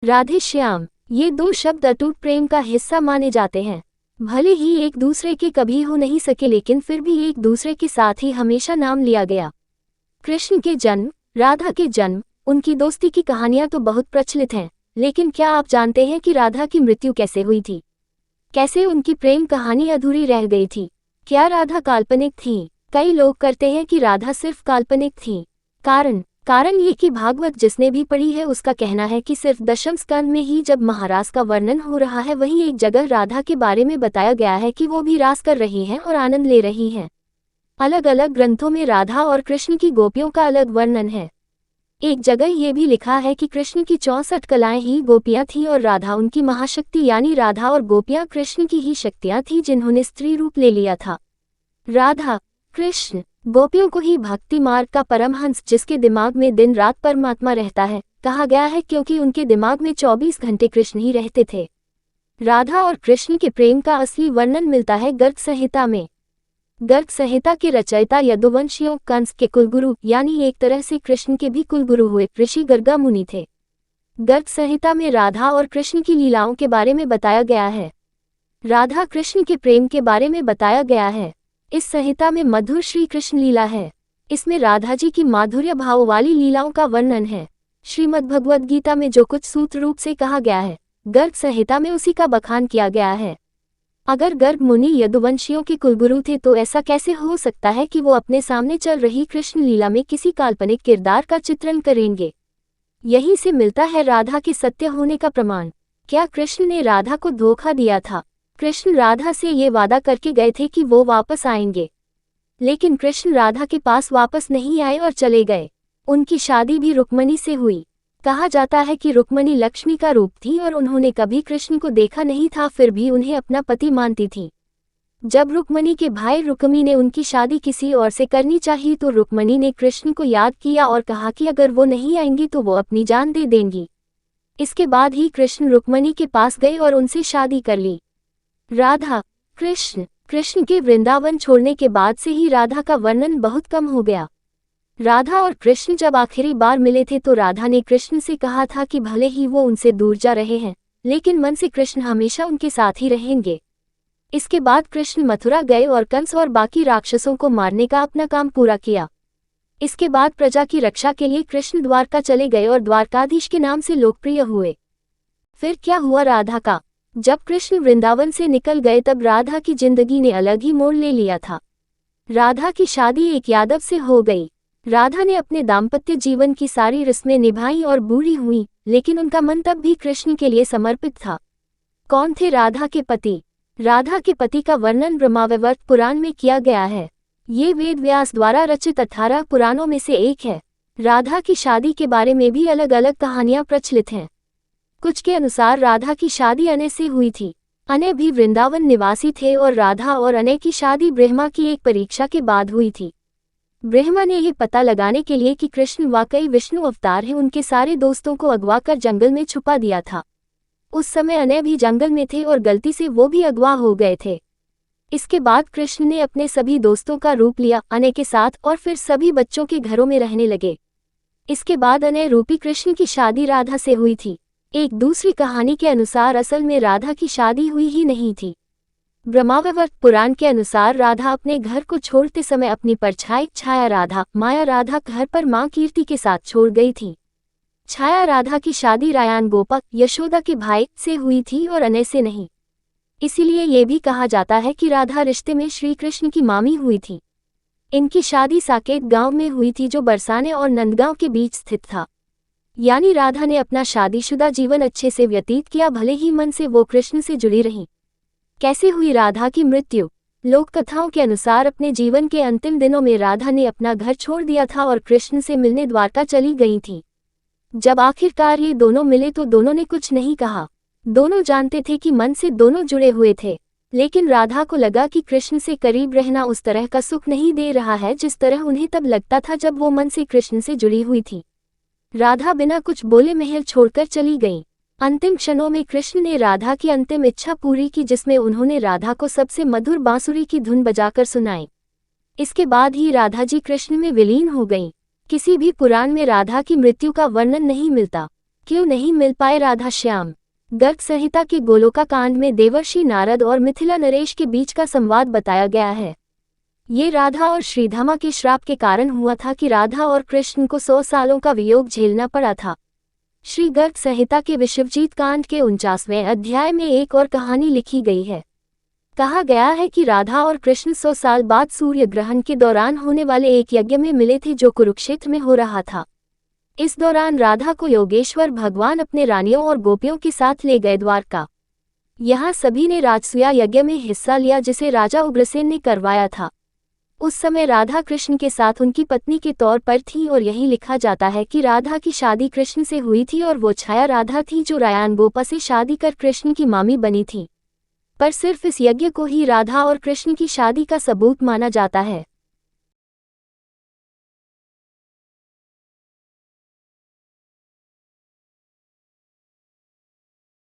राधे श्याम, ये दो शब्द अटूट प्रेम का हिस्सा माने जाते हैं। भले ही एक दूसरे के कभी हो नहीं सके, लेकिन फिर भी एक दूसरे के साथ ही हमेशा नाम लिया गया। कृष्ण के जन्म, राधा के जन्म, उनकी दोस्ती की कहानियां तो बहुत प्रचलित हैं, लेकिन क्या आप जानते हैं कि राधा की मृत्यु कैसे हुई थी? कैसे उनकी प्रेम कहानी अधूरी रह गई थी? क्या राधा काल्पनिक थी? कई लोग करते हैं कि राधा सिर्फ काल्पनिक थी। कारण ये कि भागवत जिसने भी पढ़ी है उसका कहना है कि सिर्फ दशम स्कंद में ही जब महारास का वर्णन हो रहा है, वहीं एक जगह राधा के बारे में बताया गया है कि वो भी रास कर रही हैं और आनंद ले रही हैं। अलग अलग ग्रंथों में राधा और कृष्ण की गोपियों का अलग वर्णन है। एक जगह ये भी लिखा है कि कृष्ण की 64 कलाएं ही गोपियां थीं और राधा उनकी महाशक्ति, यानी राधा और गोपियां कृष्ण की ही शक्तियां थीं जिन्होंने स्त्री रूप ले लिया था। राधा, कृष्ण, गोपियों को ही भक्ति मार्ग का परमहंस, जिसके दिमाग में दिन रात परमात्मा रहता है, कहा गया है, क्योंकि उनके दिमाग में 24 घंटे कृष्ण ही रहते थे। राधा और कृष्ण के प्रेम का असली वर्णन मिलता है गर्ग संहिता में। गर्ग संहिता के रचयिता यदुवंशियों कंस के कुलगुरु, यानी एक तरह से कृष्ण के भी कुलगुरु हुए ऋषि गर्गा मुनि थे। गर्ग संहिता में राधा और कृष्ण की लीलाओं के बारे में बताया गया है। राधा कृष्ण के प्रेम के बारे में बताया गया है। इस संहिता में मधुर श्री कृष्ण लीला है। इसमें राधा जी की माधुर्य भाव वाली लीलाओं का वर्णन है। श्रीमद् भगवद गीता में जो कुछ सूत्र रूप से कहा गया है, गर्ग संहिता में उसी का बखान किया गया है। अगर गर्ग मुनि यदुवंशियों के कुलगुरु थे तो ऐसा कैसे हो सकता है कि वो अपने सामने चल रही कृष्ण लीला में किसी काल्पनिक किरदार का चित्रण करेंगे? यहीं से मिलता है राधा के सत्य होने का प्रमाण। क्या कृष्ण ने राधा को धोखा दिया था? कृष्ण राधा से ये वादा करके गए थे कि वो वापस आएंगे, लेकिन कृष्ण राधा के पास वापस नहीं आए और चले गए। उनकी शादी भी रुक्मणी से हुई। कहा जाता है कि रुक्मणी लक्ष्मी का रूप थी और उन्होंने कभी कृष्ण को देखा नहीं था, फिर भी उन्हें अपना पति मानती थी। जब रुक्मणी के भाई रुक्मी ने उनकी शादी किसी और से करनी चाहिए तो रुक्मणी ने कृष्ण को याद किया और कहा कि अगर वो नहीं आएंगी तो वो अपनी जान दे देंगी। इसके बाद ही कृष्ण रुक्मणी के पास गए और उनसे शादी कर ली। राधा, कृष्ण के वृंदावन छोड़ने के बाद से ही राधा का वर्णन बहुत कम हो गया। राधा और कृष्ण जब आखिरी बार मिले थे तो राधा ने कृष्ण से कहा था कि भले ही वो उनसे दूर जा रहे हैं, लेकिन मन से कृष्ण हमेशा उनके साथ ही रहेंगे। इसके बाद कृष्ण मथुरा गए और कंस और बाकी राक्षसों को मारने का अपना काम पूरा किया। इसके बाद प्रजा की रक्षा के लिए कृष्ण द्वारका चले गए और द्वारकाधीश के नाम से लोकप्रिय हुए। फिर क्या हुआ राधा का? जब कृष्ण वृंदावन से निकल गए तब राधा की जिंदगी ने अलग ही मोड़ ले लिया था। राधा की शादी एक यादव से हो गई। राधा ने अपने दाम्पत्य जीवन की सारी रस्में निभाई और बूढ़ी हुई, लेकिन उनका मन तब भी कृष्ण के लिए समर्पित था। कौन थे राधा के पति? राधा के पति का वर्णन ब्रह्मावैवर्त पुराण में किया गया है। ये वेद व्यास द्वारा रचित 18 पुराणों में से एक है। राधा की शादी के बारे में भी अलग अलग कहानियां प्रचलित हैं। कुछ के अनुसार राधा की शादी अनय से हुई थी। अनय भी वृंदावन निवासी थे और राधा और अनय की शादी ब्रह्मा की एक परीक्षा के बाद हुई थी। ब्रह्मा ने यह पता लगाने के लिए कि कृष्ण वाकई विष्णु अवतार हैं, उनके सारे दोस्तों को अगवा कर जंगल में छुपा दिया था। उस समय अनय भी जंगल में थे और गलती से वो भी अगवा हो गए थे। इसके बाद कृष्ण ने अपने सभी दोस्तों का रूप लिया अनय के साथ और फिर सभी बच्चों के घरों में रहने लगे। इसके बाद अनय रूपी कृष्ण की शादी राधा से हुई थी। एक दूसरी कहानी के अनुसार असल में राधा की शादी हुई ही नहीं थी। ब्रह्मावैवर्त पुराण के अनुसार राधा अपने घर को छोड़ते समय अपनी परछाई छाया राधा, माया राधा घर पर मां कीर्ति के साथ छोड़ गई थी। छाया राधा की शादी रायान गोपक यशोदा के भाई से हुई थी और अनय से नहीं। इसीलिए ये भी कहा जाता है कि राधा रिश्ते में श्री कृष्ण की मामी हुई थी। इनकी शादी साकेत गांव में हुई थी जो बरसाने और नंदगांव के बीच स्थित था। यानी राधा ने अपना शादीशुदा जीवन अच्छे से व्यतीत किया, भले ही मन से वो कृष्ण से जुड़ी रहीं। कैसे हुई राधा की मृत्यु? लोक कथाओं के अनुसार अपने जीवन के अंतिम दिनों में राधा ने अपना घर छोड़ दिया था और कृष्ण से मिलने द्वारका चली गई थी। जब आखिरकार ये दोनों मिले तो दोनों ने कुछ नहीं कहा। दोनों जानते थे कि मन से दोनों जुड़े हुए थे, लेकिन राधा को लगा कि कृष्ण से करीब रहना उस तरह का सुख नहीं दे रहा है जिस तरह उन्हें तब लगता था जब वो मन से कृष्ण से जुड़ी हुई थी। राधा बिना कुछ बोले महल छोड़कर चली गईं। अंतिम क्षणों में कृष्ण ने राधा की अंतिम इच्छा पूरी की, जिसमें उन्होंने राधा को सबसे मधुर बांसुरी की धुन बजाकर सुनाई। इसके बाद ही राधा जी कृष्ण में विलीन हो गईं। किसी भी पुराण में राधा की मृत्यु का वर्णन नहीं मिलता। क्यों नहीं मिल पाए राधा श्याम। गर्ग संहिता के गोलोका कांड में देवर्षि नारद और मिथिला नरेश के बीच का संवाद बताया गया है। ये राधा और श्रीधामा के श्राप के कारण हुआ था कि राधा और कृष्ण को 100 सालों का वियोग झेलना पड़ा था। श्री गर्ग संहिता के विश्वजीत कांड के 49वें अध्याय में एक और कहानी लिखी गई है। कहा गया है कि राधा और कृष्ण 100 साल बाद सूर्य ग्रहण के दौरान होने वाले एक यज्ञ में मिले थे जो कुरुक्षेत्र में हो रहा था। इस दौरान राधा को योगेश्वर भगवान अपने रानियों और गोपियों के साथ ले गए द्वारका। यहाँ सभी ने राजसूया यज्ञ में हिस्सा लिया जिसे राजा उग्रसेन ने करवाया था। उस समय राधा कृष्ण के साथ उनकी पत्नी के तौर पर थी और यही लिखा जाता है कि राधा की शादी कृष्ण से हुई थी और वो छाया राधा थी जो रायान गोपा से शादी कर कृष्ण की मामी बनी थी। पर सिर्फ इस यज्ञ को ही राधा और कृष्ण की शादी का सबूत माना जाता है।